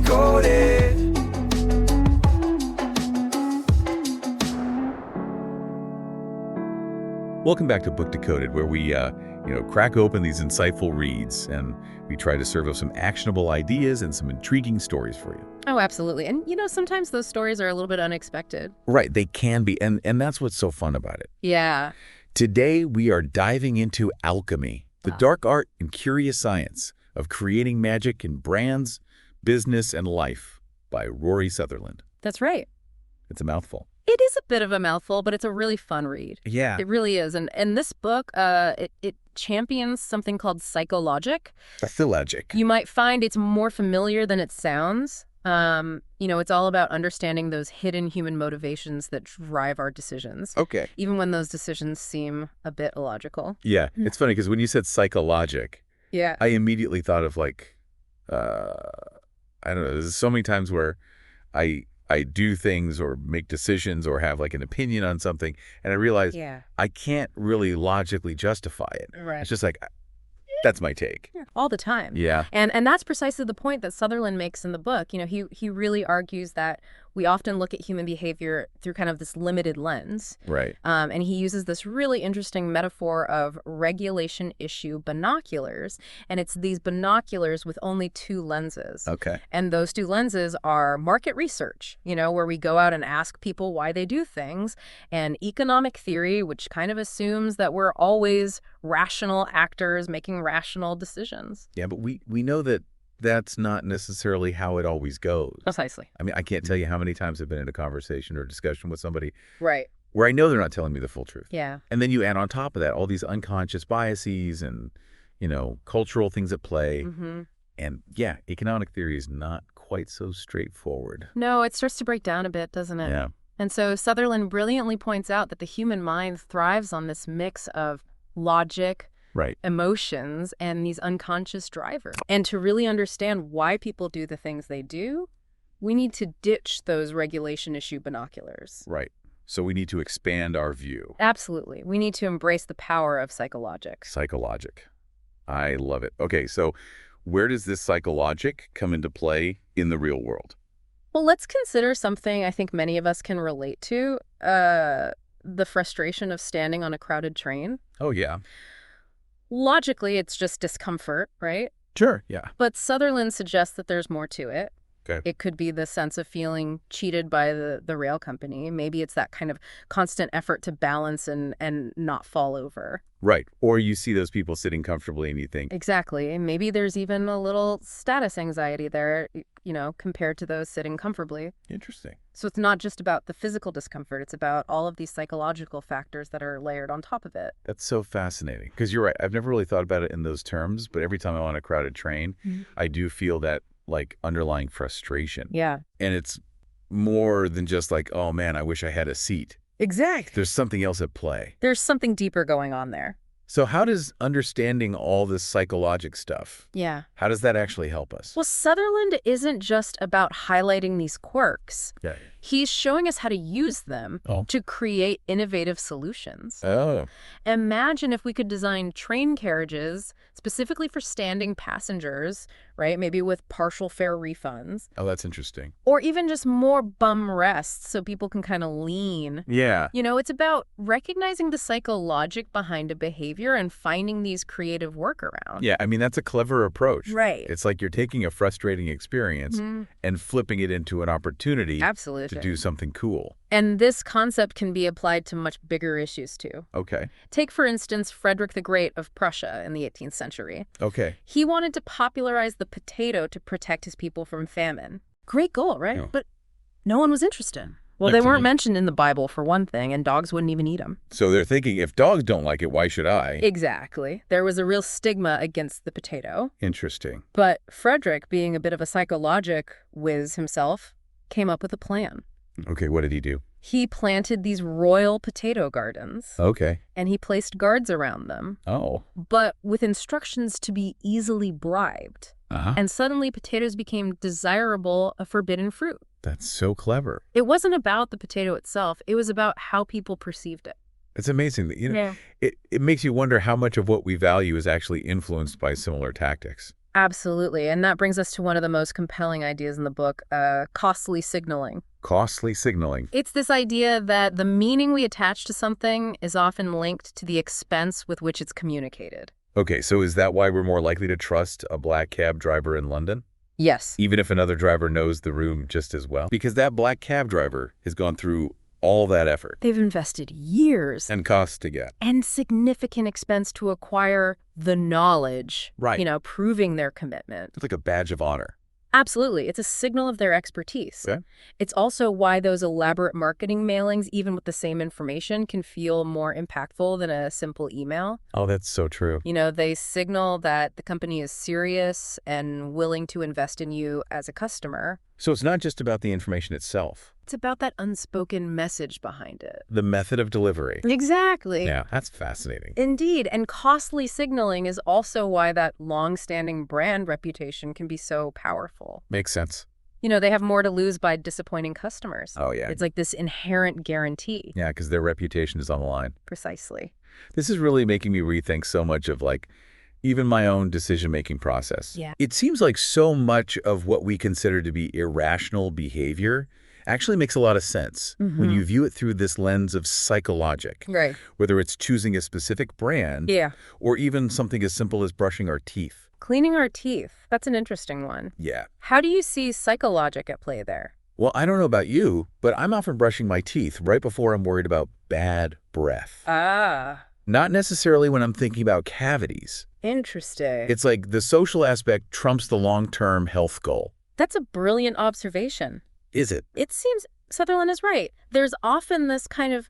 Decoded. Welcome back to Book Decoded, where we, crack open these insightful reads and we try to serve up some actionable ideas and some intriguing stories for you. Oh, absolutely. And, sometimes those stories are a little bit unexpected. Right, they can be, and that's what's so fun about it. Yeah. Today, we are diving into Alchemy, the dark art and curious science of creating magic in brands, business, and life by Rory Sutherland. That's right. It's a mouthful. It is a bit of a mouthful, but it's a really fun read. Yeah. It really is. And this book, it champions something called psychologic. Psychologic. You might find it's more familiar than it sounds. It's all about understanding those hidden human motivations that drive our decisions. Okay. Even when those decisions seem a bit illogical. Yeah, it's funny because when you said psychologic, Yeah. I immediately thought of I don't know, there's so many times where I do things or make decisions or have an opinion on something, and I realize I can't really logically justify it. Right. It's just that's my take. Yeah, all the time. Yeah. And that's precisely the point that Sutherland makes in the book. He really argues that we often look at human behavior through kind of this limited lens. Right. And he uses this really interesting metaphor of regulation issue binoculars. And it's these binoculars with only two lenses. Okay. And those two lenses are market research, where we go out and ask people why they do things, and economic theory, which kind of assumes that we're always rational actors making rational decisions. Yeah, but we know that that's not necessarily how it always goes. Precisely. I mean, I can't tell you how many times I've been in a conversation or discussion with somebody Right. where I know they're not telling me the full truth. Yeah. And then you add on top of that all these unconscious biases and, cultural things at play. Mm-hmm. And yeah, economic theory is not quite so straightforward. No, it starts to break down a bit, doesn't it? Yeah. And so Sutherland brilliantly points out that the human mind thrives on this mix of logic, Right. emotions, and these unconscious drivers. And to really understand why people do the things they do, we need to ditch those regulation issue binoculars. Right. So we need to expand our view. Absolutely. We need to embrace the power of psychologic. Psychologic. I love it. Okay, so where does this psychologic come into play in the real world? Well, let's consider something I think many of us can relate to, the frustration of standing on a crowded train. Oh, yeah. Logically, it's just discomfort, right? Sure. Yeah. But Sutherland suggests that there's more to it. Okay. It could be the sense of feeling cheated by the rail company. Maybe it's that kind of constant effort to balance and not fall over. Right. Or you see those people sitting comfortably and you think, Exactly. Maybe there's even a little status anxiety there, compared to those sitting comfortably. interesting. So it's not just about the physical discomfort. It's about all of these psychological factors that are layered on top of it. That's so fascinating. Because you're right. I've never really thought about it in those terms, but every time I'm on a crowded train, I do feel that underlying frustration. Yeah. And it's more than just oh man, I wish I had a seat. Exactly. There's something else at play. There's something deeper going on there. So how does understanding all this psychologic stuff, Yeah. how does that actually help us? Well, Sutherland isn't just about highlighting these quirks. Yeah. He's showing us how to use them Oh. to create innovative solutions. Oh. Imagine if we could design train carriages specifically for standing passengers, right? Maybe with partial fare refunds, Oh, that's interesting. or even just more bum rests so people can kind of lean. Yeah. It's about recognizing the psychologic behind a behavior and finding these creative workarounds. Yeah, I mean, that's a clever approach. Right. It's like you're taking a frustrating experience and flipping it into an opportunity Absolutely. to do something cool. And this concept can be applied to much bigger issues, too. Okay. Take, for instance, Frederick the Great of Prussia in the 18th century. Okay. He wanted to popularize the potato to protect his people from famine. Great goal, right? Yeah. But no one was interested. Well, they weren't mentioned in the Bible, for one thing, and dogs wouldn't even eat them. So they're thinking, if dogs don't like it, why should I? Exactly. There was a real stigma against the potato. Interesting. But Frederick, being a bit of a psychologic whiz himself, came up with a plan. Okay, what did he do? He planted these royal potato gardens, Okay. and he placed guards around them, Oh. but with instructions to be easily bribed. Uh-huh. And suddenly potatoes became desirable, a forbidden fruit. That's so clever. It wasn't about the potato itself. It was about how people perceived it. It's amazing that, Yeah. it makes you wonder how much of what we value is actually influenced by similar tactics. Absolutely. And that brings us to one of the most compelling ideas in the book, costly signaling. Costly signaling. It's this idea that the meaning we attach to something is often linked to the expense with which it's communicated. Okay, so is that why we're more likely to trust a black cab driver in London? Yes. Even if another driver knows the room just as well? Because that black cab driver has gone through all that effort. They've invested years And costs to get. and significant expense to acquire the knowledge, Right. Proving their commitment. It's like a badge of honor. Absolutely. It's a signal of their expertise. Okay. It's also why those elaborate marketing mailings, even with the same information, can feel more impactful than a simple email. Oh, that's so true. They signal that the company is serious and willing to invest in you as a customer. So it's not just about the information itself. It's about that unspoken message behind it. The method of delivery. Exactly. Yeah, that's fascinating. Indeed. And costly signaling is also why that long-standing brand reputation can be so powerful. Makes sense. They have more to lose by disappointing customers. Oh, yeah. It's like this inherent guarantee. Yeah, because their reputation is on the line. Precisely. This is really making me rethink so much of even my own decision-making process. Yeah. It seems like so much of what we consider to be irrational behavior actually makes a lot of sense when you view it through this lens of psychologic. Right. Whether it's choosing a specific brand Yeah. or even something as simple as brushing our teeth. Cleaning our teeth. That's an interesting one. Yeah. How do you see psychologic at play there? Well, I don't know about you, but I'm often brushing my teeth right before I'm worried about bad breath. Ah, Not necessarily when I'm thinking about cavities. interesting. It's like the social aspect trumps the long-term health goal. That's a brilliant observation. Is it? It seems Sutherland is right. There's often this kind of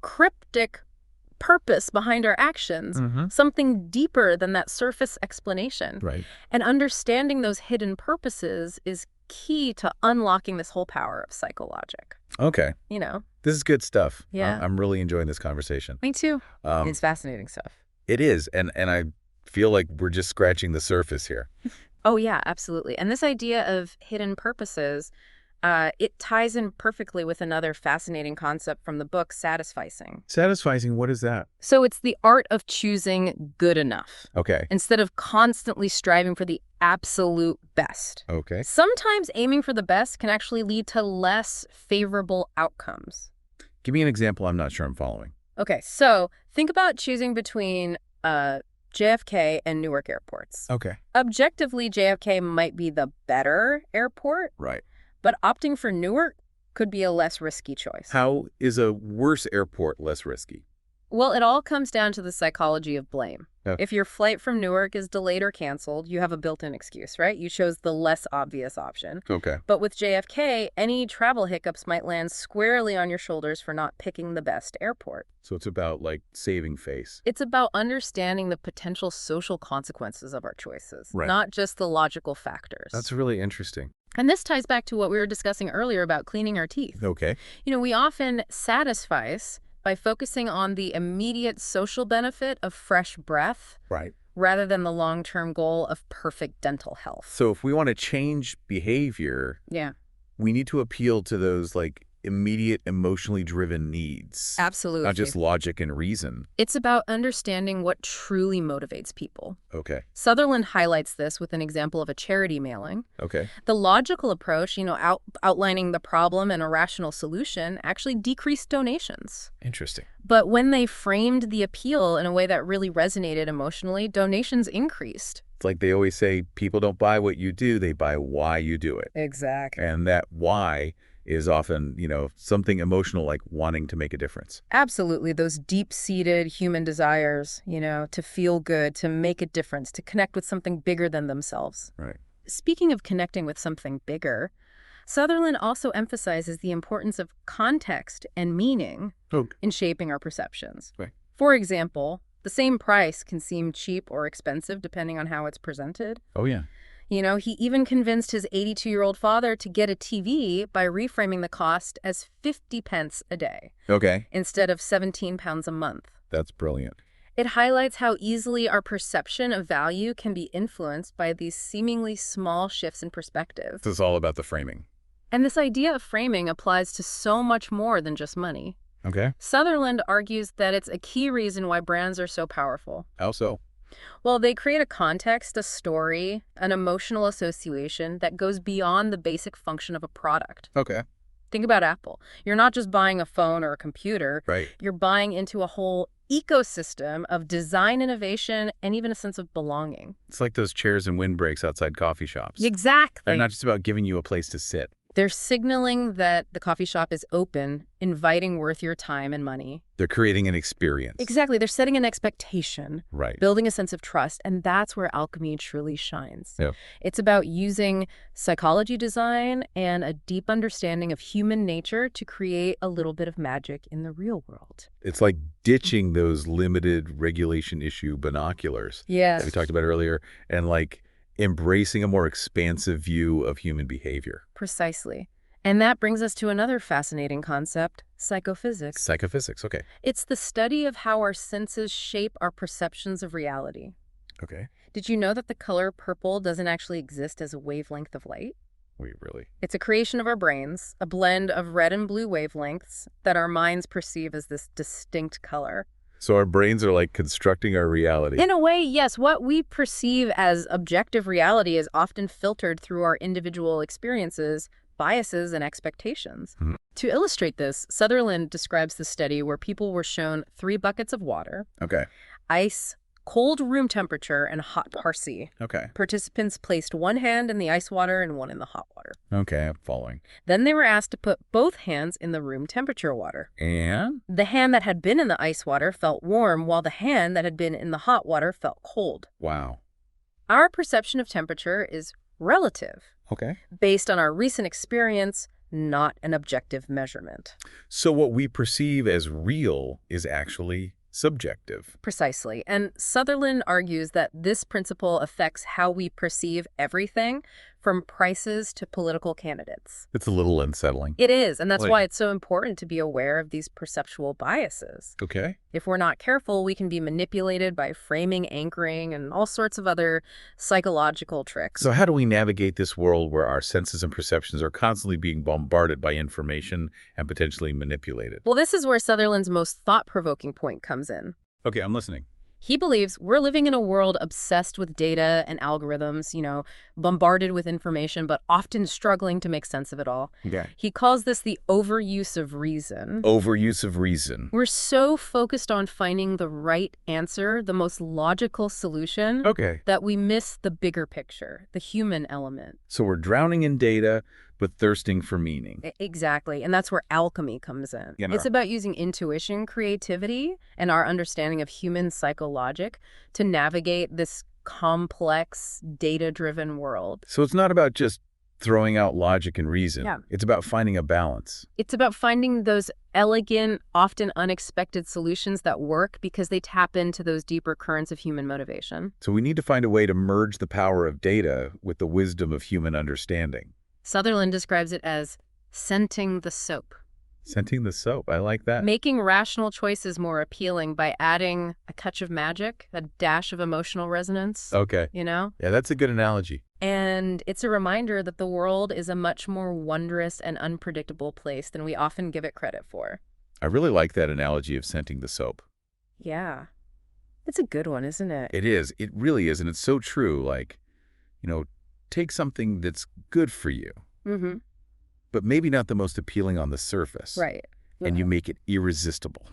cryptic purpose behind our actions, something deeper than that surface explanation. Right. And understanding those hidden purposes is key to unlocking this whole power of psychologic. Okay. This is good stuff. Yeah. I'm really enjoying this conversation. Me too. Um, It's fascinating stuff. It is, and I feel like we're just scratching the surface here. Oh, yeah, absolutely. And this idea of hidden purposes, it ties in perfectly with another fascinating concept from the book, satisficing. Satisficing, what is that? So it's the art of choosing good enough Okay. instead of constantly striving for the absolute best. Okay. Sometimes aiming for the best can actually lead to less favorable outcomes. Give me an example I'm not sure I'm following. Okay, so think about choosing between JFK and Newark airports. Okay. Objectively, JFK might be the better airport, Right. but opting for Newark could be a less risky choice. How is a worse airport less risky? Well, it all comes down to the psychology of blame. Okay. If your flight from Newark is delayed or canceled, you have a built-in excuse, right? You chose the less obvious option. Okay. But with JFK, any travel hiccups might land squarely on your shoulders for not picking the best airport. So it's about, saving face. It's about understanding the potential social consequences of our choices, Right. not just the logical factors. That's really interesting. And this ties back to what we were discussing earlier about cleaning our teeth. Okay. We often satisfice by focusing on the immediate social benefit of fresh breath Right. rather than the long-term goal of perfect dental health. So if we want to change behavior, Yeah, we need to appeal to those, immediate emotionally driven needs. absolutely. Not just logic and reason. It's about understanding what truly motivates people. Okay. Sutherland highlights this with an example of a charity mailing. Okay. The logical approach, outlining the problem and a rational solution, actually decreased donations. Interesting. But when they framed the appeal in a way that really resonated emotionally, donations increased. It's like they always say, people don't buy what you do, they buy why you do it. Exactly. And that why is often, something emotional like wanting to make a difference. Absolutely. Those deep-seated human desires, to feel good, to make a difference, to connect with something bigger than themselves. Right. Speaking of connecting with something bigger, Sutherland also emphasizes the importance of context and meaning in shaping our perceptions. Right. For example, the same price can seem cheap or expensive depending on how it's presented. Oh, yeah. He even convinced his 82-year-old father to get a TV by reframing the cost as 50 pence a day Okay. instead of £17 a month. That's brilliant. It highlights how easily our perception of value can be influenced by these seemingly small shifts in perspective. This is all about the framing. And this idea of framing applies to so much more than just money. Okay. Sutherland argues that it's a key reason why brands are so powerful. How so? Well, they create a context, a story, an emotional association that goes beyond the basic function of a product. Okay. Think about Apple. You're not just buying a phone or a computer. Right. You're buying into a whole ecosystem of design innovation and even a sense of belonging. It's like those chairs and windbreaks outside coffee shops. Exactly. They're not just about giving you a place to sit. They're signaling that the coffee shop is open, inviting worth your time and money. They're creating an experience. Exactly. They're setting an expectation, Right. building a sense of trust, and that's where alchemy truly shines. Yeah. It's about using psychology design and a deep understanding of human nature to create a little bit of magic in the real world. It's like ditching those limited regulation issue binoculars Yes. that we talked about earlier and like embracing a more expansive view of human behavior. Precisely. And that brings us to another fascinating concept, psychophysics. Psychophysics, okay. It's the study of how our senses shape our perceptions of reality. Okay. Did you know that the color purple doesn't actually exist as a wavelength of light? Wait, really? It's a creation of our brains, a blend of red and blue wavelengths that our minds perceive as this distinct color. So our brains are like constructing our reality. In a way, yes, what we perceive as objective reality is often filtered through our individual experiences, biases, and expectations. Mhm. To illustrate this, Sutherland describes the study where people were shown 3 buckets of water, Okay. ice, cold room temperature, and hot Parsi. Okay. Participants placed one hand in the ice water and one in the hot water. Okay, I'm following. Then they were asked to put both hands in the room temperature water. And? The hand that had been in the ice water felt warm, while the hand that had been in the hot water felt cold. Wow. Our perception of temperature is relative, Okay. based on our recent experience, not an objective measurement. So what we perceive as real is actually subjective. Precisely. And Sutherland argues that this principle affects how we perceive everything, from prices to political candidates. It's a little unsettling. It is, and that's Like- why it's so important to be aware of these perceptual biases. Okay. If we're not careful, we can be manipulated by framing, anchoring, and all sorts of other psychological tricks. So how do we navigate this world where our senses and perceptions are constantly being bombarded by information and potentially manipulated? Well, this is where Sutherland's most thought-provoking point comes in. Okay, I'm listening. He believes we're living in a world obsessed with data and algorithms, bombarded with information, but often struggling to make sense of it all. Okay. He calls this the overuse of reason. Overuse of reason. We're so focused on finding the right answer, the most logical solution, Okay. that we miss the bigger picture, the human element. So we're drowning in data, but thirsting for meaning. Exactly. And that's where alchemy comes in. You know. It's about using intuition, creativity, and our understanding of human psychologic to navigate this complex, data-driven world. So it's not about just throwing out logic and reason. Yeah. It's about finding a balance. It's about finding those elegant, often unexpected solutions that work because they tap into those deeper currents of human motivation. So we need to find a way to merge the power of data with the wisdom of human understanding. Sutherland describes it as scenting the soap. Scenting the soap. I like that. Making rational choices more appealing by adding a touch of magic, a dash of emotional resonance, Okay. Yeah, that's a good analogy. And it's a reminder that the world is a much more wondrous and unpredictable place than we often give it credit for. I really like that analogy of scenting the soap. Yeah. It's a good one, isn't it? It is. It really is. And it's so true. Like, take something that's good for you, Mm-hmm. but maybe not the most appealing on the surface. Right. And you make it irresistible.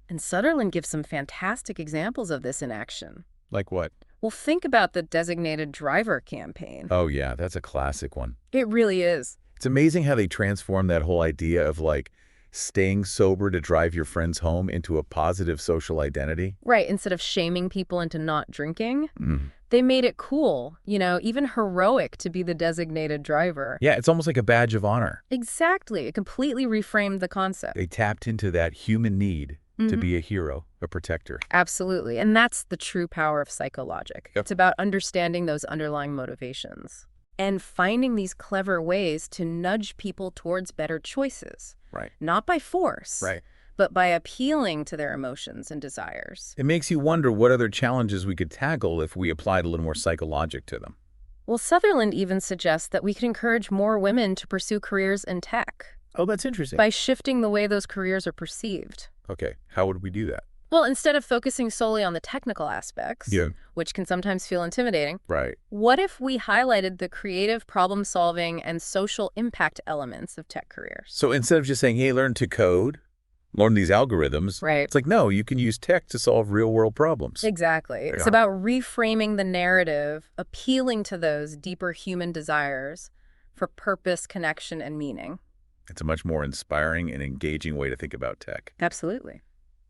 And Sutherland gives some fantastic examples of this in action. Like what? Well, think about the designated driver campaign. Oh, yeah, that's a classic one. It really is. It's amazing how they transform that whole idea of like staying sober to drive your friends home into a positive social identity. Right. Instead of shaming people into not drinking, Mm. they made it cool, even heroic to be the designated driver. Yeah, it's almost like a badge of honor. Exactly. It completely reframed the concept. They tapped into that human need to Mhm. be a hero, a protector. Absolutely. And that's the true power of psychologic. Yep. It's about understanding those underlying motivations and finding these clever ways to nudge people towards better choices. Right. Not by force, Right. but by appealing to their emotions and desires. It makes you wonder what other challenges we could tackle if we applied a little more psychologic to them. Well, Sutherland even suggests that we could encourage more women to pursue careers in tech Oh, that's interesting. by shifting the way those careers are perceived. Okay, how would we do that? Well, instead of focusing solely on the technical aspects, Yeah. which can sometimes feel intimidating, Right. what if we highlighted the creative problem-solving and social impact elements of tech careers? So instead of just saying, hey, learn to code, learn these algorithms, Right. it's like, no, you can use tech to solve real-world problems. Exactly. It's Yeah. about reframing the narrative, appealing to those deeper human desires for purpose, connection, and meaning. It's a much more inspiring and engaging way to think about tech. Absolutely.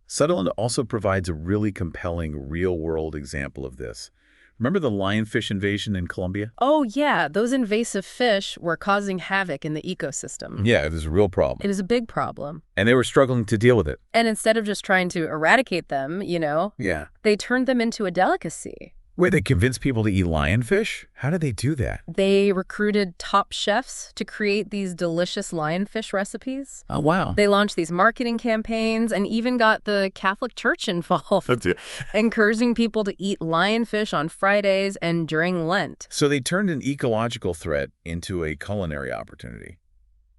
Sutherland also provides a really compelling real-world example of this. Remember the lionfish invasion in Colombia? Oh, yeah, those invasive fish were causing havoc in the ecosystem. Yeah, it was a real problem. It was a big problem. And they were struggling to deal with it. And instead of just trying to eradicate them, Yeah. they turned them into a delicacy. Wait, they convinced people to eat lionfish? How did they do that? They recruited top chefs to create these delicious lionfish recipes. Oh, wow. They launched these marketing campaigns and even got the Catholic Church involved, encouraging people to eat lionfish on Fridays and during Lent. So they turned an ecological threat into a culinary opportunity.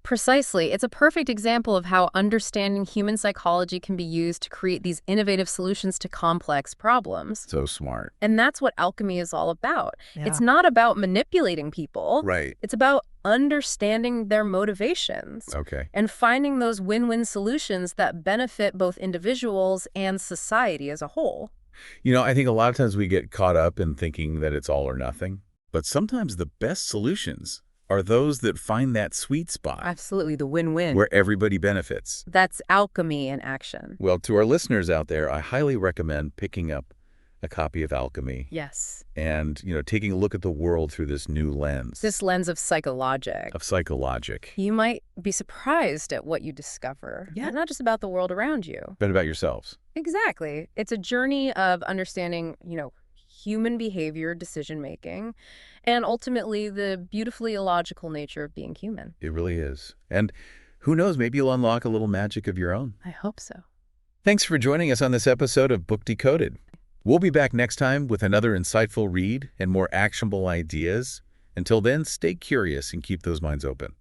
Precisely. It's a perfect example of how understanding human psychology can be used to create these innovative solutions to complex problems. So smart. And that's what alchemy is all about. Yeah. It's not about manipulating people. Right. It's about understanding their motivations Okay. and finding those win-win solutions that benefit both individuals and society as a whole. I think a lot of times we get caught up in thinking that it's all or nothing. But sometimes the best solutions are those that find that sweet spot Absolutely, the win-win. where everybody benefits. That's alchemy in action. Well, to our listeners out there, I highly recommend picking up a copy of Alchemy Yes. and, taking a look at the world through this new lens This lens of psychologic. of psychologic. You might be surprised at what you discover. Yeah. Not just about the world around you. Bet about yourselves. Exactly. It's a journey of understanding, human behavior, decision-making, and ultimately the beautifully illogical nature of being human. It really is. And who knows, maybe you'll unlock a little magic of your own. I hope so. Thanks for joining us on this episode of Book Decoded. We'll be back next time with another insightful read and more actionable ideas. Until then, stay curious and keep those minds open.